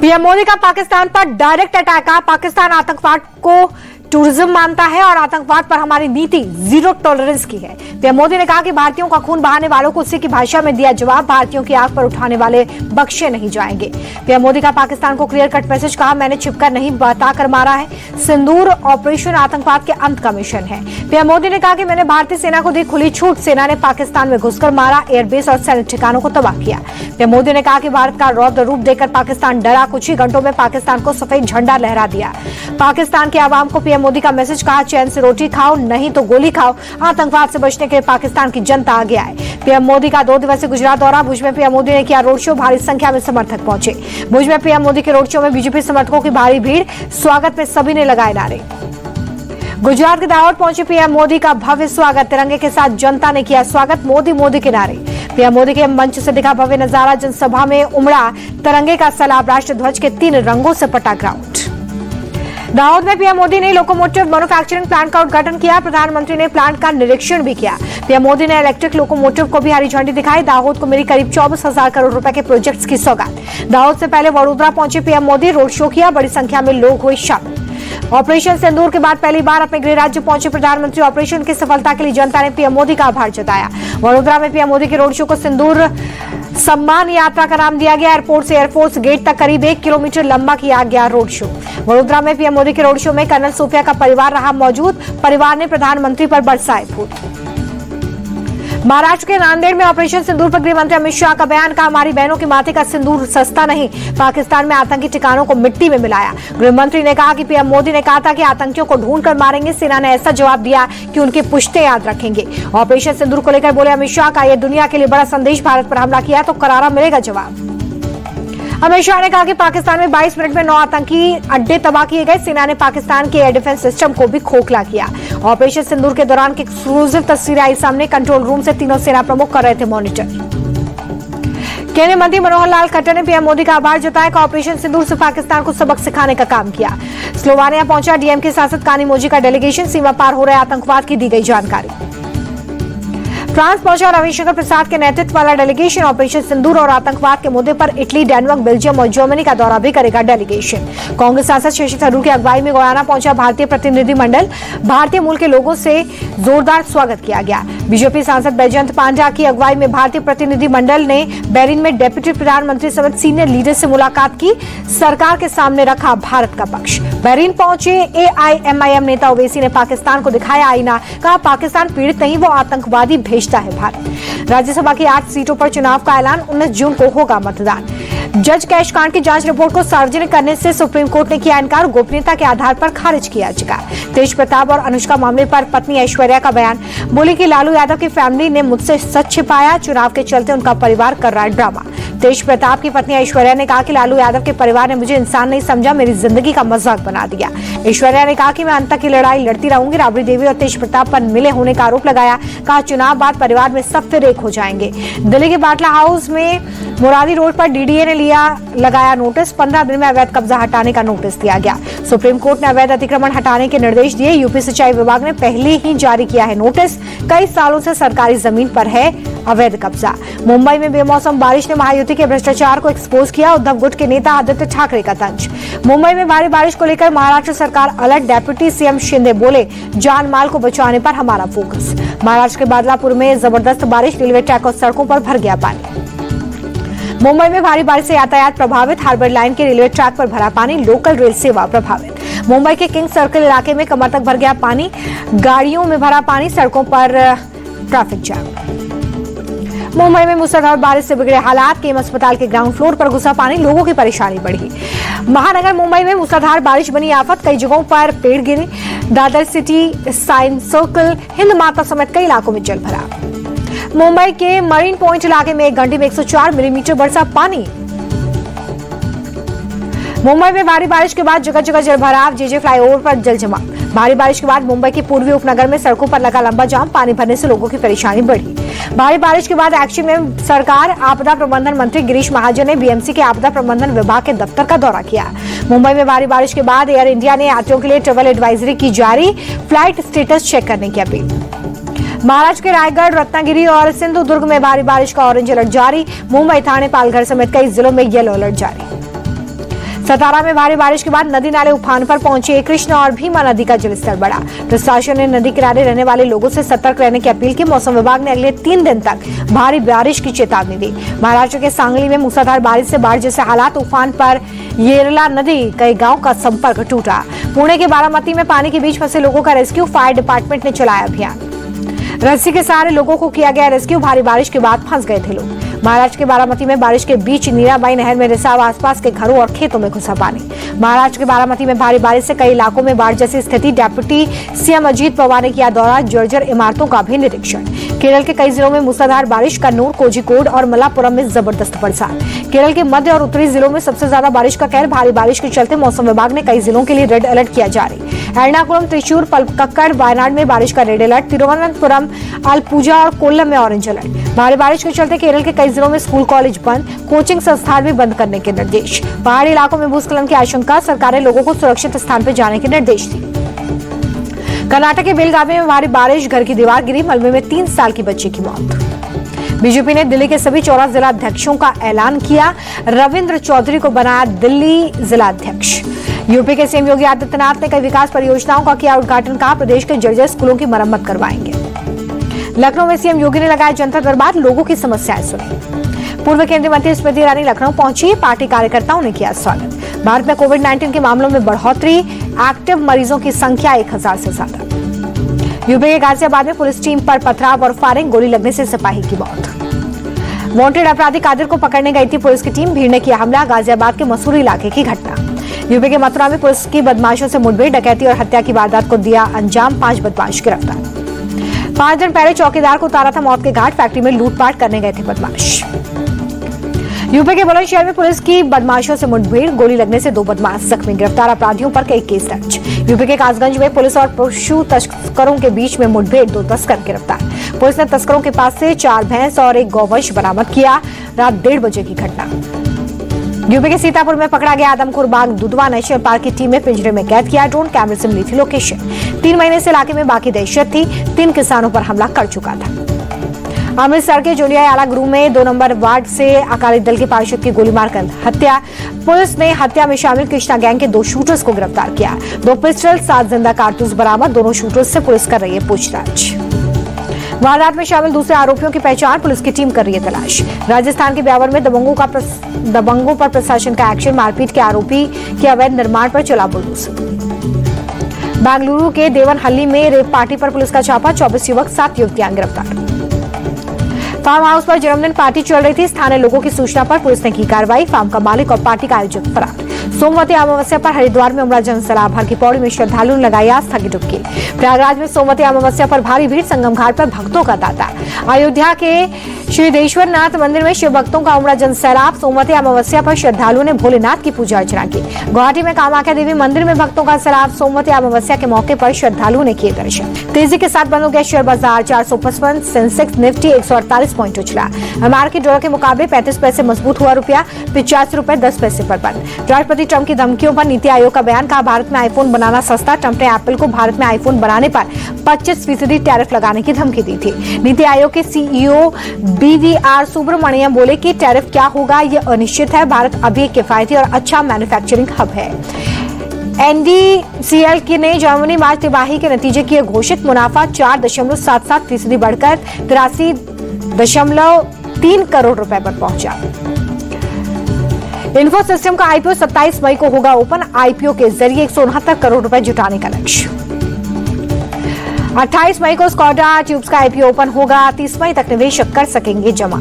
PM Modi का पाकिस्तान पर direct attack. Pakistan आतंकवाद को टूरिज्म मानता है और आतंकवाद पर हमारी नीति जीरो टॉलरेंस की है। पीएम मोदी ने कहा कि भारतीयों का खून बहाने वालों को उसी की भाषा में दिया जवाब। भारतीयों की आंख पर उठाने वाले बख्शे नहीं जाएंगे। पीएम मोदी का पाकिस्तान को क्लियर कट मैसेज। कहा, मैंने छिपकर नहीं बताकर मारा है। सिंदूर ऑपरेशन आतंकवाद के अंत का मिशन है। पीएम मोदी ने कहा कि मैंने भारतीय सेना को दी खुली छूट। सेना ने पाकिस्तान में घुसकर मारा, एयरबेस और सैन्य ठिकानों को तबाह किया। पीएम मोदी ने कहा कि भारत का रौद्र रूप देखकर पाकिस्तान डरा। कुछ ही घंटों में पाकिस्तान को सफेद झंडा लहरा दिया। पाकिस्तान के आवाम को पीएम मोदी का मैसेज। कहा, चैन से रोटी खाओ नहीं तो गोली खाओ। आतंकवाद से बचने के लिए पाकिस्तान की जनता आगे आए। पीएम मोदी का 2 दिवसीय गुजरात दौरा। भुज में पीएम मोदी ने किया रोड शो। भारी संख्या में समर्थक पहुंचे। भुज में पीएम मोदी के रोड शो में बीजेपी समर्थकों की भारी भीड़। स्वागत में सभी ने लगाए नारे। गुजरात के दाहोद पहुंचे पीएम मोदी का भव्य स्वागत। तिरंगे के साथ जनता ने किया स्वागत। मोदी मोदी के नारे। पीएम मोदी के मंच से दिखा भव्य नजारा। जनसभा में उमड़ा तिरंगे का सैलाब। राष्ट्र ध्वज के 3 रंगों से पटा ग्राउंड। दाहोद में पीएम मोदी ने लोकोमोटिव मैन्युफैक्चरिंग प्लांट का उद्घाटन किया। प्रधानमंत्री ने प्लांट का निरीक्षण भी किया। पीएम मोदी ने इलेक्ट्रिक लोकोमोटिव को भी हरी झंडी दिखाई। दाहोद को मिली करीब 24,000 करोड़ रुपए के प्रोजेक्ट्स की सौगात। दाहोद से पहले वडोदरा पहुंचे पीएम मोदी। रोड शो किया। बड़ी संख्या में लोग हुए शामिल। ऑपरेशन सिंदूर के बाद पहली बार अपने गृह राज्य पहुंचे प्रधानमंत्री। ऑपरेशन की सफलता के लिए जनता ने पीएम मोदी का आभार जताया। वडोदरा में पीएम मोदी के रोड शो को सिंदूर सम्मान यात्रा का नाम दिया गया। एयरपोर्ट से एयरफोर्स गेट तक करीब 1 किलोमीटर लंबा किया गया रोड शो। वडोदरा में पीएम मोदी के रोड शो में कर्नल सोफिया का परिवार रहा मौजूद। परिवार ने प्रधानमंत्री पर बरसाए फूल। महाराष्ट्र के नांदेड़ में ऑपरेशन सिंदूर पर गृह मंत्री अमित शाह का बयान। कहा, हमारी बहनों के माथे का सिंदूर सस्ता नहीं। पाकिस्तान में आतंकी ठिकानों को मिट्टी में मिलाया। गृह मंत्री ने कहा कि पीएम मोदी ने कहा था कि आतंकियों को ढूंढ कर मारेंगे। सेना ने ऐसा जवाब दिया कि उनकी पुश्ते याद रखेंगे। ऑपरेशन सिंदूर को लेकर बोले अमित शाह का यह दुनिया के लिए बड़ा संदेश। भारत पर हमला किया तो करारा मिलेगा जवाब। अमित शाह ने कहा कि पाकिस्तान में 22 मिनट में 9 आतंकी अड्डे तबाह किए गए। सेना ने पाकिस्तान के एयर डिफेंस सिस्टम को भी खोखला किया। ऑपरेशन सिंदूर के दौरान की एक्सक्लूसिव तस्वीरें आई सामने। कंट्रोल रूम से तीनों सेना प्रमुख कर रहे थे मॉनिटर। केंद्रीय मंत्री मनोहर लाल खट्टर ने पीएम मोदी का आभार जताया। ऑपरेशन सिंदूर से पाकिस्तान को सबक सिखाने का काम किया। स्लोवानिया पहुंचा डीएमके सांसद कानिमोझी का डेलीगेशन। सीमा पार हो रहे आतंकवाद की दी गई जानकारी। फ्रांस पहुंचा रविशंकर प्रसाद के नेतृत्व वाला डेलीगेशन। ऑपरेशन सिंदूर और आतंकवाद के मुद्दे पर इटली, डेनमार्क, बेल्जियम और जर्मनी का दौरा भी करेगा डेलीगेशन। कांग्रेस सांसद शशि थरूर की अगुवाई में गयाना पहुंचा भारतीय प्रतिनिधिमंडल। भारतीय मूल के लोगों से जोरदार स्वागत किया गया। बीजेपी सांसद बैजयंत पांड्या की अगुवाई में भारतीय प्रतिनिधिमंडल ने बहरीन में डिप्टी प्रधानमंत्री समेत सीनियर लीडर से मुलाकात की। सरकार के सामने रखा भारत का पक्ष। बहरीन पहुंचे एआईएमआईएम नेता ओवैसी ने पाकिस्तान को दिखाया आईना। कहा, पाकिस्तान पीड़ित नहीं, वो आतंकवादी भेजता है भारत। राज्यसभा की 8 सीटों पर चुनाव का ऐलान। 19 जून को होगा मतदान। जज कैश कांड की जांच रिपोर्ट को सार्वजनिक करने से सुप्रीम कोर्ट ने किया इनकार। गोपनीयता के आधार पर खारिज किया याचिका। तेज प्रताप और अनुष्का मामले पर पत्नी ऐश्वर्या का बयान। बोली कि लालू यादव की फैमिली ने मुझसे सच छिपाया। चुनाव के चलते उनका परिवार कर रहा है ड्रामा। तेज प्रताप की पत्नी ऐश्वर्या ने कहा कि लालू यादव के परिवार ने मुझे इंसान नहीं समझा, मेरी जिंदगी का मजाक बना दिया। ऐश्वर्या ने कहा कि मैं अंत तक की लड़ाई लड़ती रहूंगी। राबड़ी देवी और तेज प्रताप पर मिले होने का आरोप लगाया। कहा, चुनाव बाद परिवार में सब फिर एक हो जाएंगे। दिल्ली के बाटला हाउस में मुरादी रोड पर डीडीए ने लगाया नोटिस। 15 दिन में अवैध कब्जा हटाने का नोटिस दिया गया। सुप्रीम कोर्ट ने अवैध अतिक्रमण हटाने के निर्देश दिए। यूपी सिंचाई विभाग ने पहले ही जारी किया है नोटिस। कई सालों से सरकारी जमीन पर है अवैध कब्जा। मुंबई में बेमौसम बारिश ने महायुति के भ्रष्टाचार को एक्सपोज किया। उद्धव गुट के नेता आदित्य ठाकरे का तंज। मुंबई में भारी बारिश को लेकर महाराष्ट्र सरकार अलर्ट। डेप्यूटी सीएम शिंदे बोले, जान माल को बचाने पर हमारा फोकस। महाराष्ट्र के बादलापुर में जबरदस्त बारिश। रेलवे ट्रैक और सड़कों पर भर गया पानी। मुंबई में भारी बारिश से यातायात प्रभावित। हार्बर लाइन के रेलवे ट्रैक पर भरा पानी। लोकल रेल सेवा प्रभावित। मुंबई के किंग सर्कल इलाके में कमर तक भर गया पानी। गाड़ियों में भरा पानी। सड़कों पर ट्रैफिक जाम। मुंबई में मूसलाधार बारिश से बिगड़े हालात। केम अस्पताल के ग्राउंड फ्लोर पर घुसा पानी। लोगों की परेशानी बढ़ी। महानगर मुंबई में मूसलाधार बारिश बनी आफत। कई जगहों पर पेड़ गिरे। Dadar city, science circle, Hind माता समेत कई इलाकों में जल भरा। मुंबई के मरीन पॉइंट इलाके में 1 घंटे में 104 मिलीमीटर बरसा पानी। मुंबई में भारी बारिश के बाद जगह जगह जलभराव। जेजे फ्लाईओवर पर जल जमा। भारी बारिश के बाद मुंबई के पूर्वी उपनगर में सड़कों पर लगा लंबा जाम। पानी भरने से लोगों की परेशानी बढ़ी। भारी बारिश के बाद एक्शन में सरकार। आपदा प्रबंधन मंत्री गिरीश महाजन ने बीएमसी के आपदा प्रबंधन विभाग के दफ्तर का दौरा किया। मुंबई में भारी बारिश के बाद एयर इंडिया ने यात्रियों के लिए ट्रेवल एडवाइजरी की जारी। फ्लाइट स्टेटस चेक करने की अपील। महाराष्ट्र के रायगढ़, रत्नागिरी और सिंधुदुर्ग में भारी बारिश का ऑरेंज अलर्ट जारी। मुंबई, ठाणे, पालघर समेत कई जिलों में येलो अलर्ट जारी। सतारा में भारी बारिश के बाद नदी नाले उफान पर पहुंचे। कृष्णा और भीमा नदी का जलस्तर बढ़ा। प्रशासन ने नदी किनारे रहने वाले लोगों से सतर्क रहने की अपील की। मौसम विभाग ने अगले 3 दिन तक भारी बारिश की चेतावनी दी। महाराष्ट्र के सांगली में मूसलाधार बारिश से बाढ़ जैसे हालात। उफान पर येरला नदी कई गांव का संपर्क टूटा। पुणे के बारामती में पानी के बीच फंसे लोगों का रेस्क्यू। फायर डिपार्टमेंट ने चलाया अभियान। रस्सी के सहारे लोगों को किया गया रेस्क्यू। भारी बारिश के बाद फंस गए थे लोग। महाराष्ट्र के बारामती में बारिश के बीच नीराबाई नहर में रिसाव। आसपास के घरों और खेतों में घुसा पानी। महाराष्ट्र के बारामती में भारी बारिश से कई इलाकों में बाढ़ जैसी स्थिति। डिप्टी सीएम अजीत पवार ने किया दौरा। जर्जर इमारतों का भी निरीक्षण। केरल के कई जिलों में मूसलाधार बारिश। कन्नूर, कोझिकोड और मलापुरम में जबरदस्त बरसात। केरल के मध्य और उत्तरी जिलों में सबसे ज्यादा बारिश का कहर। भारी बारिश के चलते मौसम विभाग ने कई जिलों के लिए रेड अलर्ट किया जारी। एर्नाकुलम, त्रिशूर, पलक्कड़, वायनाड में बारिश का रेड अलर्ट। तिरुवनंतपुरम, आलपुजा और कोल्लम में ऑरेंज अलर्ट। भारी बारिश के चलते केरल के कई जिलों में स्कूल कॉलेज बंद। कोचिंग संस्थान भी बंद करने के निर्देश। पहाड़ी इलाकों में भूस्खलन की आशंका। सरकार ने लोगों को सुरक्षित स्थान पर जाने के निर्देश दिए। कर्नाटक के बेलगावी में भारी बारिश। घर की दीवार गिरी। मलबे में 3 साल की बच्ची की मौत। बीजेपी ने दिल्ली के सभी 14 जिलाध्यक्षों का ऐलान किया। रविंद्र चौधरी को बनाया दिल्ली जिलाध्यक्ष। यूपी के सीएम योगी आदित्यनाथ ने कई विकास परियोजनाओं का किया उद्घाटन। कहा प्रदेश के जर्जर स्कूलों की मरम्मत करवाएंगे। लखनऊ में सीएम योगी ने लगाया जनता दरबार। लोगों की समस्याएं सुनी। पूर्व केंद्रीय मंत्री स्मृति ईरानी लखनऊ पहुंची। पार्टी कार्यकर्ताओं ने किया स्वागत। भारत में कोविड-19 के मामलों में बढ़ोतरी। एक्टिव मरीजों की संख्या 1000 से ज्यादा। यूपी के गाजियाबाद में पुलिस टीम पर पथराव और फायरिंग। गोली लगने से सिपाही की मौत। वांटेड अपराधी कादिर को पकड़ने गई थी पुलिस की टीम। भीड़ ने किया हमला। गाजियाबाद के मसूरी इलाके की घटना। यूपी के मथुरा में पुलिस की बदमाशों से मुठभेड़। डकैती और हत्या की वारदात को दिया अंजाम। 5 बदमाश गिरफ्तार। 5 दिन पहले चौकीदार को उतारा था मौत के घाट। फैक्ट्री में लूटपाट करने गए थे बदमाश। यूपी के बुलंदशहर में पुलिस की बदमाशों से मुठभेड़। गोली लगने से 2 बदमाश जख्मी। गिरफ्तार अपराधियों पर कई केस दर्ज। यूपी के कासगंज में पुलिस और पशु तस्करों के बीच में मुठभेड़। 2 तस्कर गिरफ्तार। पुलिस ने तस्करों के पास से 4 भैंस और 1 गौवंश बरामद किया। रात 1:30 बजे की घटना। यूपी के सीतापुर में पकड़ा गया आदमखोर बाघ। दुधवा नेशनल पार्क की टीम ने पिंजरे में कैद किया। ड्रोन कैमरे से मिली थी लोकेशन। 3 महीने से इलाके में बाकी दहशत थी। 3 किसानों पर हमला कर चुका था। अमृतसर के जोलिया आला गुरु में 2 नंबर वार्ड से अकाली दल के पार्षद की गोली मारकर हत्या। पुलिस ने हत्या में शामिल कृष्णा गैंग के 2 शूटर्स को गिरफ्तार किया। 2 पिस्टल, 7 जिंदा कारतूस बरामद। दोनों शूटर्स से पुलिस कर रही है पूछताछ। वारदात में शामिल दूसरे आरोपियों की पहचान पुलिस की टीम कर रही है तलाश। राजस्थान के ब्यावर में दबंगों पर प्रशासन का एक्शन। मारपीट के आरोपी के अवैध निर्माण पर चला बुलडोजर। बेंगलुरु के देवनहल्ली में रेप पार्टी पर पुलिस का छापा। 24 युवक, 7 युवतियां गिरफ्तार। फार्म हाउस पर जन्मदिन पार्टी चल रही थी। स्थानीय लोगों की सूचना पर पुलिस ने की कार्रवाई। फार्म का मालिक और पार्टी का आयोजक फरार। सोमवती अमावस्या पर हरिद्वार में उमड़ा जनसैलाब। हर की पौड़ी में श्रद्धालुओं ने लगाई आस्था की डुबकी। प्रयागराज में सोमवती अमावस्या पर भारी भीड़। संगम घाट पर भक्तों का तांता। अयोध्या के श्रीदेश्वर नाथ मंदिर में शिव भक्तों का उमड़ा जनसैलाब। सोमवती अमावस्या पर श्रद्धालुओं ने भोलेनाथ की पूजा अर्चना की। गुवाहाटी में कामाख्या देवी मंदिर में भक्तों का सैलाब। सोमवती अमावस्या के मौके पर श्रद्धालुओं ने किए दर्शन। तेजी के साथ बंद हो गया शेयर बाजार। 455 सेंसेक्स निफ्टी 148 पॉइंट उछला। अमेरिकी डॉलर के मुकाबले 35 पैसे मजबूत हुआ। रुपया 85 रुपए 10 पैसे पर बंद। राष्ट्रपति ट्रंप की धमकियों पर नीति आयोग का बयान। कहा भारत में आईफोन बनाना सस्ता। ट्रंप ने एप्पल को भारत में आईफोन बनाने पर 25% टैरिफ लगाने की धमकी दी थी। नीति आयोग के सीईओ BVR सुब्रमण्यम बोले कि टैरिफ क्या होगा ये अनिश्चित है। भारत अभी एक किफायती और अच्छा मैन्युफैक्चरिंग हब है। NDCL ने जर्मनी मार्च तिमाही के नतीजे किए घोषित। मुनाफा 4.77% बढ़कर 83.3 करोड़ रुपए पर पहुंचा। इन्फो सिस्टम का आईपीओ 27 मई को होगा ओपन। आईपीओ के जरिए 169 करोड़ रुपए जुटाने का लक्ष्य। 28 मई को स्कॉडा ट्यूब्स का आईपीओ ओपन होगा। 30 मई तक निवेशक कर सकेंगे जमा।